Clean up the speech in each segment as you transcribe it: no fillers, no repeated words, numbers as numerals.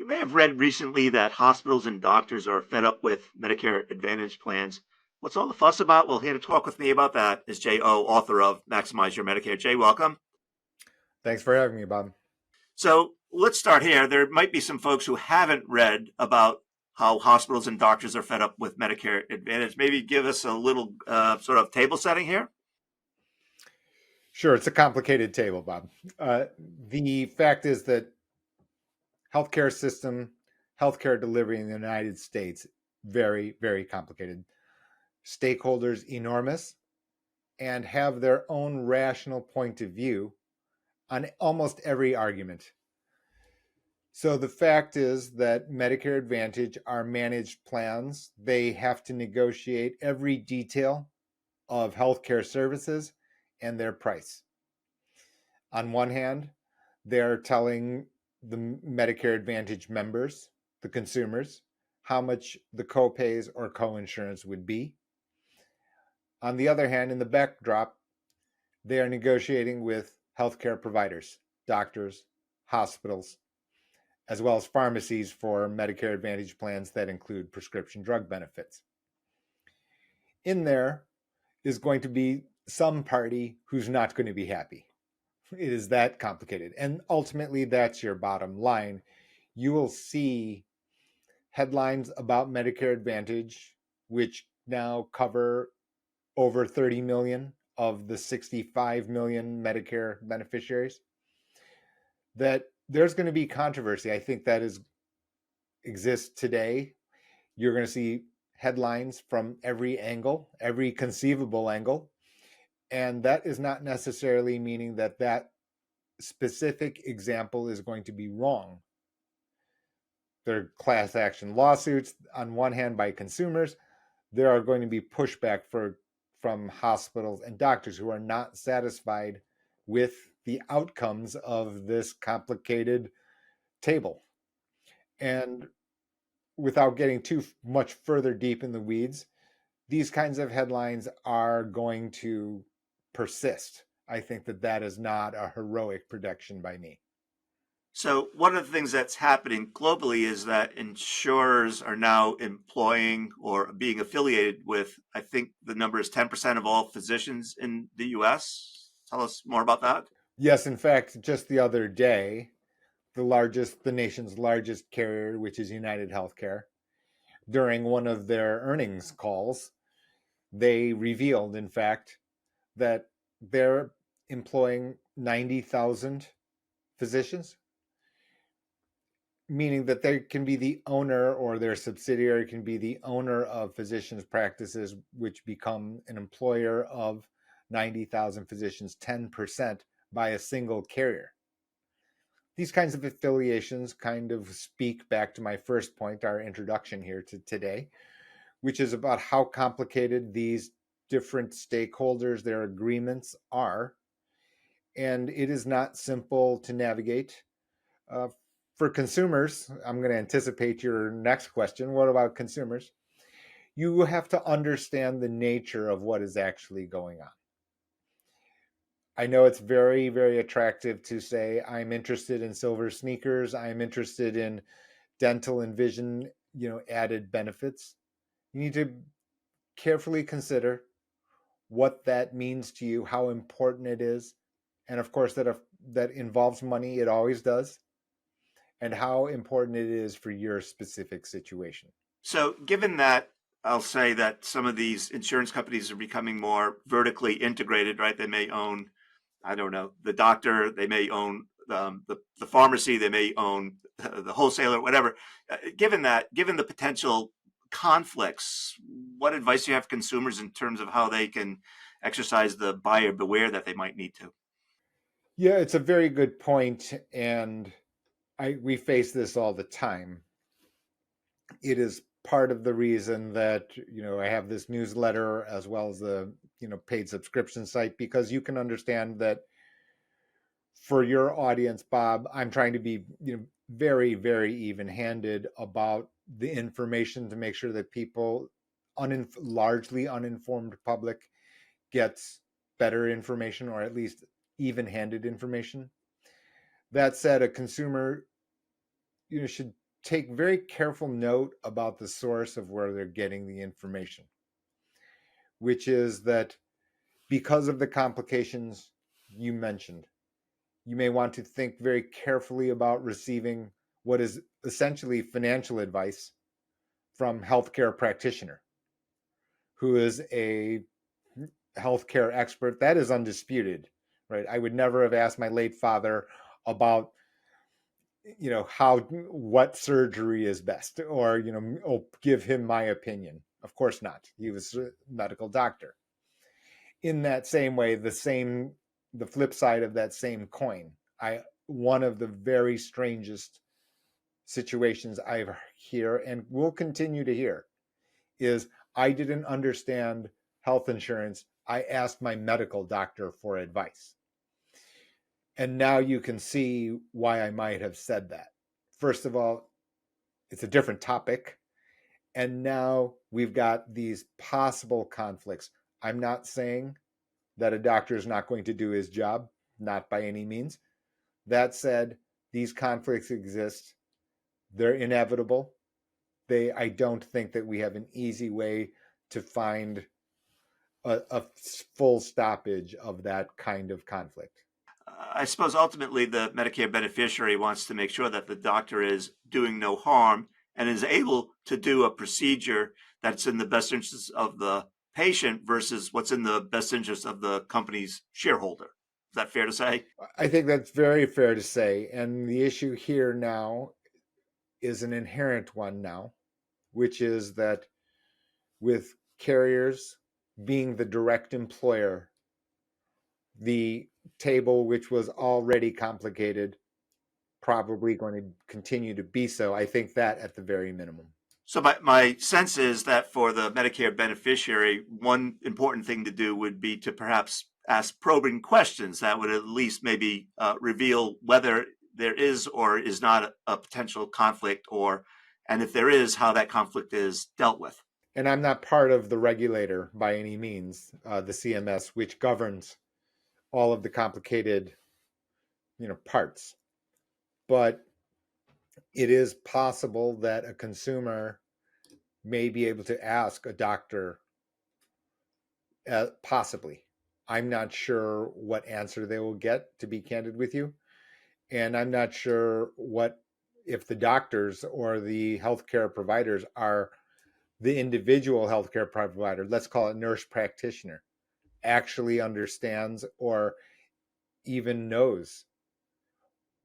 You may have read recently that hospitals and doctors are fed up with Medicare Advantage plans. What's all the fuss about? Well, here to talk with me about that is Jae Oh, author of Maximize Your Medicare. Jay, welcome. Thanks for having me, Bob. So let's start here. There might be some folks who haven't read about how hospitals and doctors are fed up with Medicare Advantage. Maybe give us a little sort of table setting here. Sure, it's a complicated table, Bob. The fact is that healthcare system, healthcare delivery in the United States, very, very complicated. Stakeholders enormous and have their own rational point of view on almost every argument. So the fact is that Medicare Advantage are managed plans. They have to negotiate every detail of healthcare services and their price. On one hand, they're telling the Medicare Advantage members, the consumers, how much the co-pays or co-insurance would be. On the other hand, in the backdrop, they are negotiating with healthcare providers, doctors, hospitals, as well as pharmacies for Medicare Advantage plans that include prescription drug benefits. In there is going to be some party who's not going to be happy. It is that complicated. And ultimately, that's your bottom line. You will see headlines about Medicare Advantage, which now cover over 30 million of the 65 million Medicare beneficiaries, that there's going to be controversy. I think that exists today. You're going to see headlines from every angle, every conceivable angle. And that is not necessarily meaning that that specific example is going to be wrong. There are class action lawsuits on one hand by consumers. There are going to be pushback from hospitals and doctors who are not satisfied with the outcomes of this complicated table. And without getting too much further deep in the weeds, these kinds of headlines are going to persist. I think that is not a heroic prediction by me. So one of the things that's happening globally is that insurers are now employing or being affiliated with, I think the number is 10% of all physicians in the US. Tell us more about that. Yes, in fact, just the other day, the nation's largest carrier, which is UnitedHealthcare, during one of their earnings calls, they revealed, in fact, that they're employing 90,000 physicians, meaning that they can be the owner or their subsidiary can be the owner of physicians' practices, which become an employer of 90,000 physicians, 10% by a single carrier. These kinds of affiliations kind of speak back to my first point, our introduction here to today, which is about how complicated these different stakeholders, their agreements are. And it is not simple to navigate. For consumers, I'm going to anticipate your next question. What about consumers? You have to understand the nature of what is actually going on. I know it's very, very attractive to say, I'm interested in silver sneakers. I'm interested in dental and vision, added benefits. You need to carefully consider what that means to you, how important it is. And of course, that involves money. It always does. And how important it is for your specific situation. So given that, I'll say that some of these insurance companies are becoming more vertically integrated, right? They may own, I don't know, the doctor, they may own the pharmacy, they may own the wholesaler, whatever. Given the potential conflicts, what advice do you have for consumers in terms of how they can exercise the buyer beware that they might need to? Yeah, it's a very good point, and we face this all the time. It is part of the reason that I have this newsletter as well as the paid subscription site, because you can understand that for your audience, Bob, I'm trying to be very, very even-handed about the information to make sure that people, largely uninformed public, gets better information, or at least even-handed information. That said, a consumer should take very careful note about the source of where they're getting the information, which is that because of the complications you mentioned, you may want to think very carefully about receiving what is essentially financial advice from healthcare practitioner who is a healthcare expert. That is undisputed, right? I would never have asked my late father about how what surgery is best, or give him my opinion. Of course not. He was a medical doctor. In that same way, the flip side of that same coin, I one of the very strangest situations I hear and will continue to hear is I didn't understand health insurance. I asked my medical doctor for advice. And now you can see why I might have said that. First of all, it's a different topic. And now we've got these possible conflicts. I'm not saying that a doctor is not going to do his job, not by any means. That said, these conflicts exist. They're inevitable. I don't think that we have an easy way to find a full stoppage of that kind of conflict. I suppose ultimately the Medicare beneficiary wants to make sure that the doctor is doing no harm and is able to do a procedure that's in the best interest of the patient versus what's in the best interest of the company's shareholder. Is that fair to say? I think that's very fair to say. And the issue here now is an inherent one now, which is that with carriers being the direct employer, the table, which was already complicated, probably going to continue to be so. I think that at the very minimum. So my sense is that for the Medicare beneficiary, one important thing to do would be to perhaps ask probing questions that would at least maybe reveal whether there is or is not a potential conflict, and if there is, how that conflict is dealt with. And I'm not part of the regulator by any means, the CMS, which governs all of the complicated, parts. But it is possible that a consumer may be able to ask a doctor, possibly. I'm not sure what answer they will get, to be candid with you. And I'm not sure if the doctors or the healthcare providers are the individual healthcare provider, let's call it nurse practitioner, actually understands or even knows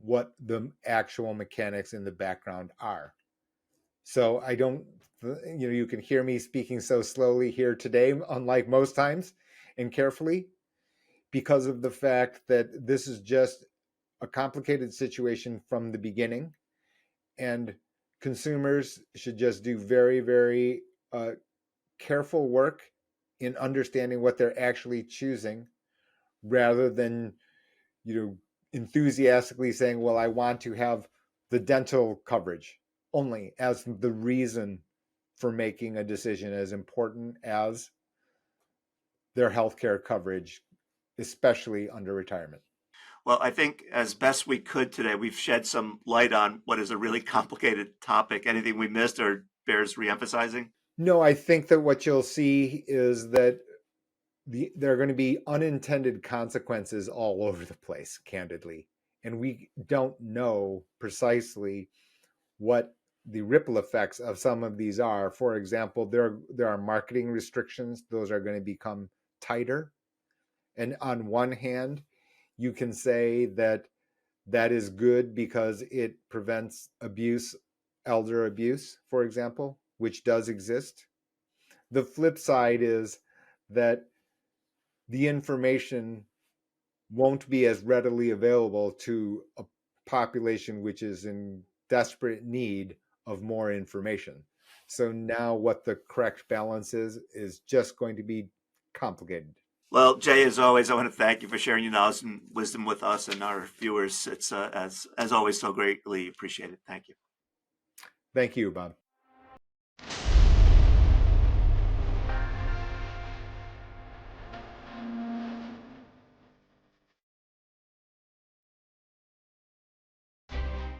what the actual mechanics in the background are. So I don't, you can hear me speaking so slowly here today, unlike most times, and carefully, because of the fact that this is just a complicated situation from the beginning. And consumers should just do very, very careful work in understanding what they're actually choosing, rather than enthusiastically saying, well, I want to have the dental coverage only, as the reason for making a decision as important as their healthcare coverage, especially under retirement. Well, I think as best we could today, we've shed some light on what is a really complicated topic. Anything we missed or bears reemphasizing? No, I think that what you'll see is that there are going to be unintended consequences all over the place, candidly. And we don't know precisely what the ripple effects of some of these are. For example, there are marketing restrictions. Those are going to become tighter. And on one hand, you can say that is good because it prevents abuse, elder abuse, for example, which does exist. The flip side is that the information won't be as readily available to a population which is in desperate need of more information. So now what the correct balance is just going to be complicated. Well, Jay, as always, I want to thank you for sharing your knowledge and wisdom with us and our viewers. It's as always so greatly appreciated. Thank you. Thank you, Bob.